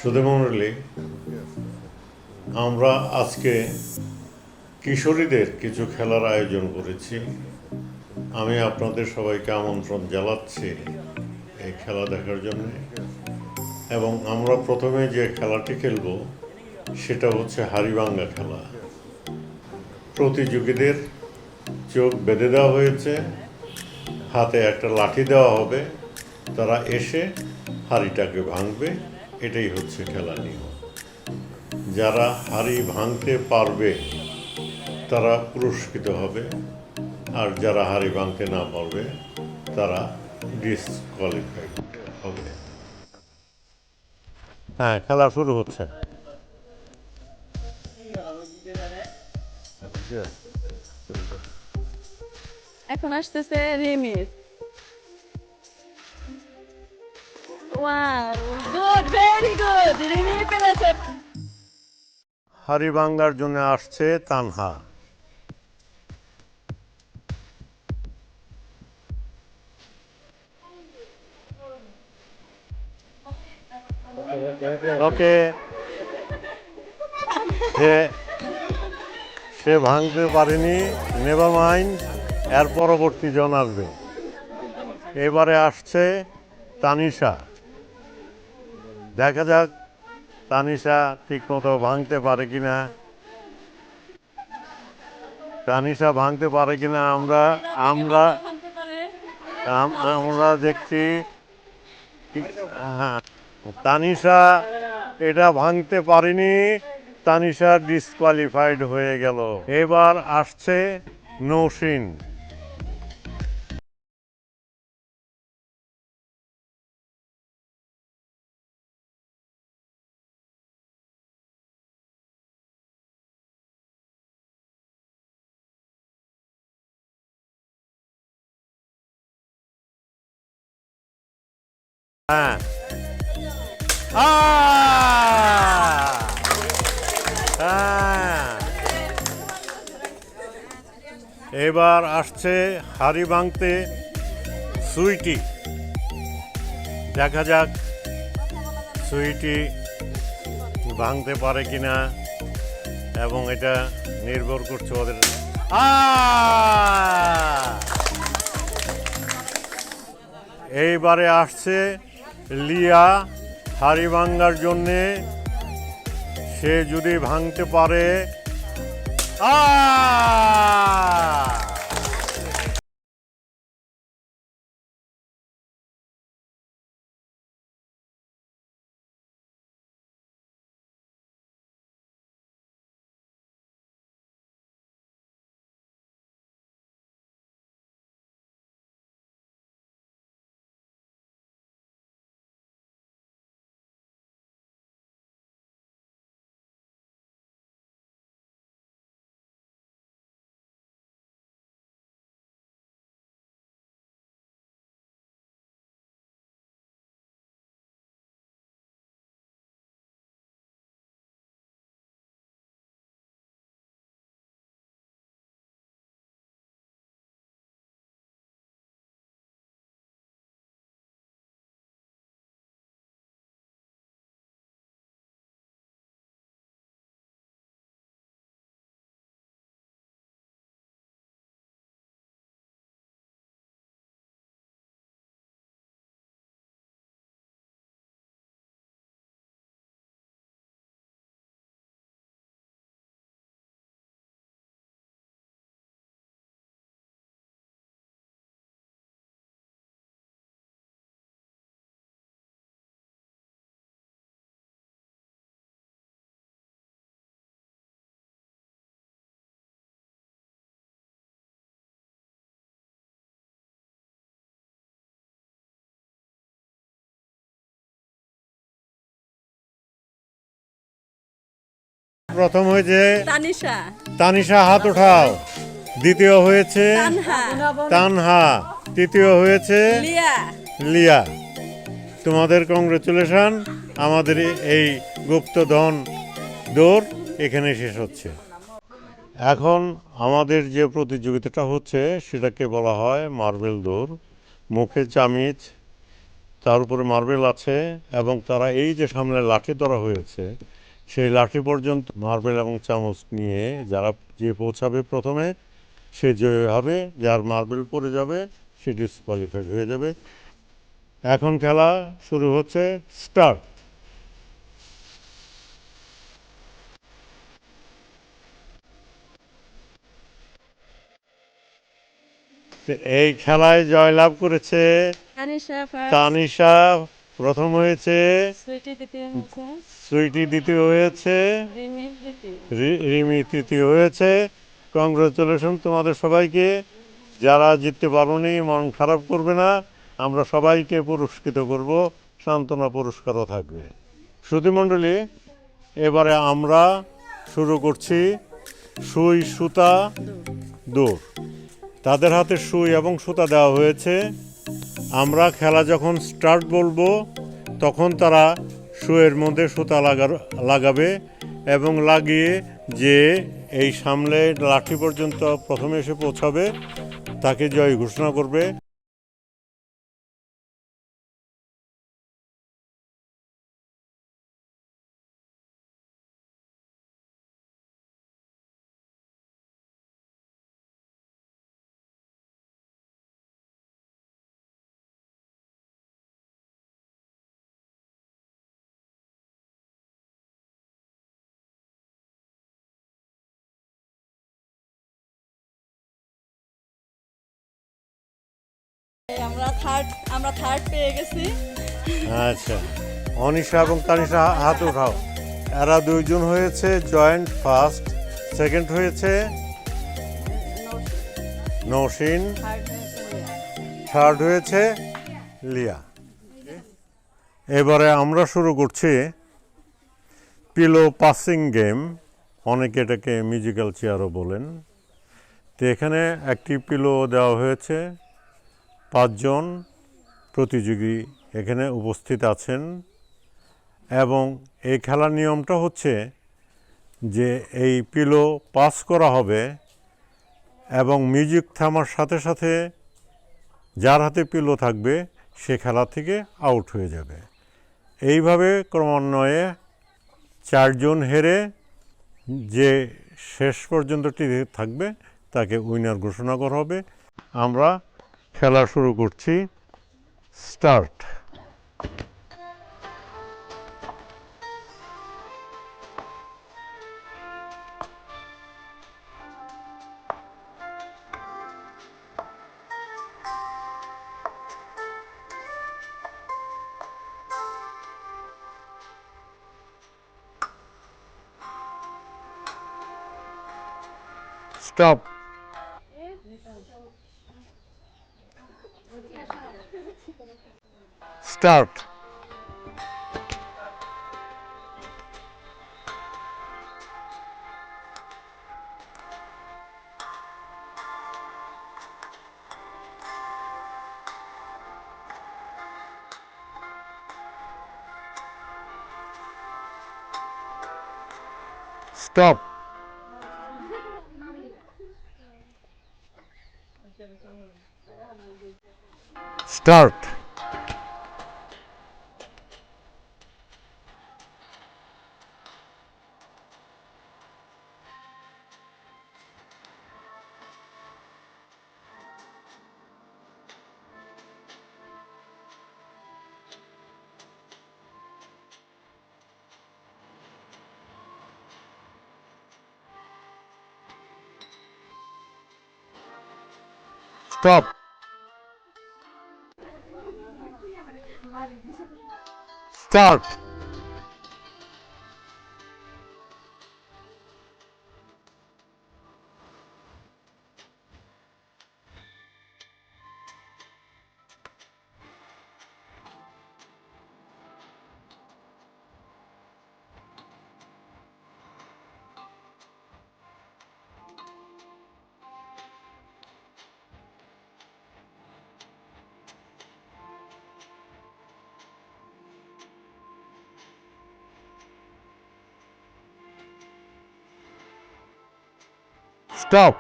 সুধীমণ্ডলী, আমরা আজকে কিশোরীদের কিছু খেলার আয়োজন করেছি। আমি আপনাদের সবাইকে আমন্ত্রণ জানাচ্ছি এই খেলা দেখার জন্য। এবং আমরা প্রথমে যে খেলাটি খেলব সেটা হচ্ছে হাড়িভাঙ্গা খেলা। প্রতিযোগীদের চোখ বেঁধে দেওয়া হয়েছে, হাতে একটা লাঠি দেওয়া হবে, তারা এসে হাড়িটাকে ভাঙবে। এটাই হচ্ছে খেলা নিয়ম। যারা হাড়ি ভাঙতে পারবে তারা পুরস্কৃত হবে, আর যারা হাড়ি ভাঙতে না পারবে তারা ডিসকোয়ালিফাইড হবে। হ্যাঁ, খেলা শুরু হচ্ছে। এখন আসতেছে রিমির। Wow, good, very good, Rimi পেরেছে। হাড়ি ভাঙার জন্য আসছে তানহা। ওকে, সে ভাঙতে পারেনি, নেভার মাইন্ড, এর পরবর্তী জন আসবে। এবারে আসছে তানিশা। দেখা যাক তানিশা ঠিক মতো ভাঙতে পারে কিনা। তানিশা ভাঙতে পারে কিনা আমরা আমরা আমরা দেখছি। হ্যাঁ, তানিশা এটা ভাঙতে পারেনি, তানিশা ডিসকোয়ালিফাইড হয়ে গেল। এবার আসছে নৌসিন। হ্যাঁ, হ্যাঁ, এবার আসছে হাড়ি ভাঙতে সুইটি। দেখা যাক সুইটি ভাঙতে পারে কিনা, এবং এটা নির্ভর করছে ওদের। এইবারে আসছে লিয়া হাড়ি ভাঙার জন্যে। সে যদি ভাঙতে পারে, প্রথম হয়েছে তানিশা, তানিশা, হাত উঠাও। দ্বিতীয় হয়েছে তানহা, তানহা। তৃতীয় হয়েছে লিয়া। লিয়া। তোমাদের কংগ্রেচুলেশন। আমাদের এই গুপ্তধন দৌড় এখানে শেষ হচ্ছে। এখন আমাদের যে প্রতিযোগিতাটা হচ্ছে সেটাকে বলা হয় মার্বেল দৌড়। মুখে চামিচ তার উপরে মার্বেল আছে এবং তারা এই যে সামনে লাঠি ধরা হয়েছে সেই লাঠি পর্যন্ত মার্বেল এবং চামচ নিয়ে যারা যে পৌঁছাবে প্রথমে সে জয়ী হবে, যার মার্বেল পড়ে যাবে সে ডিসকোয়ালিফাইড হয়ে যাবে। এখন খেলা শুরু হচ্ছে, স্টার্ট। এই খেলায় জয়লাভ করেছে তানিশা ফার্স্ট, তানিশা, প্রথম হয়েছে। সুইটি দ্বিতীয় হয়েছে, সুইটি দ্বিতীয় হয়েছে। রিমি তৃতীয়। রিমি তৃতীয় হয়েছে। কংগ্রেচুলেশন তোমাদের সবাইকে। যারা জিততে পারোনি মন খারাপ করবে না, আমরা সবাইকে পুরস্কৃত করব, সান্ত্বনা পুরস্কারও থাকবে। শ্রুতিমণ্ডলী, এবারে আমরা শুরু করছি সুই সুতা দৌড়। তাদের হাতে সুই এবং সুতা দেওয়া হয়েছে। আমরা খেলা যখন স্টার্ট বলবো তখন তারা সুইয়ের মধ্যে সুতা লাগাবে এবং লাগিয়ে যে এই সামনে লাঠি পর্যন্ত প্রথমে এসে পৌঁছাবে তাকে জয় ঘোষণা করবে। আমরা থার্ড পেয়ে গেছি। আচ্ছা, অনিশা এবং তানিশা হাত উঠাও। এরা দুইজন হয়েছে জয়েন্ট ফার্স্ট, সেকেন্ড হয়েছে নৌসিন, থার্ড হয়েছে লিয়া। এবারে আমরা শুরু করছি পিলো পাসিং গেম, অনেকে এটাকে মিউজিক্যাল চেয়ারও বলেন। তো এখানে একটি পিলো দেওয়া হয়েছে, 5 জন প্রতিযোগী এখানে উপস্থিত আছেন এবং এই খেলার নিয়মটা হচ্ছে যে এই পিলো পাস করা হবে এবং মিউজিক থামার সাথে সাথে যার হাতে পিলো থাকবে সে খেলা থেকে আউট হয়ে যাবে। এইভাবে ক্রমান্বয়ে 4 জন হেরে যে শেষ পর্যন্ত টিকে থাকবে তাকে উইনার ঘোষণা করা হবে। আমরা খেলা শুরু করছি, start. Stop. Start. Stop. Start. Stop. Start. Stop.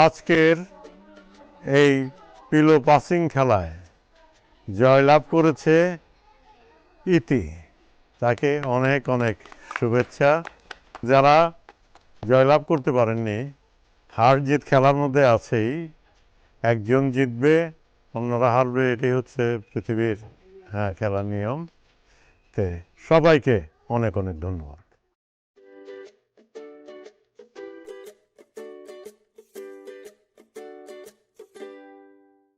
আজকের এই পিলো পাসিং খেলায় জয়লাভ করেছে ইতি। তাকে অনেক অনেক শুভেচ্ছা। যারা জয়লাভ করতে পারেননি, হার জিত খেলার মধ্যে আছেই, একজন জিতবে অন্যরা হারবে, এটাই হচ্ছে পৃথিবীর খেলার নিয়ম। তে সবাইকে অনেক অনেক ধন্যবাদ।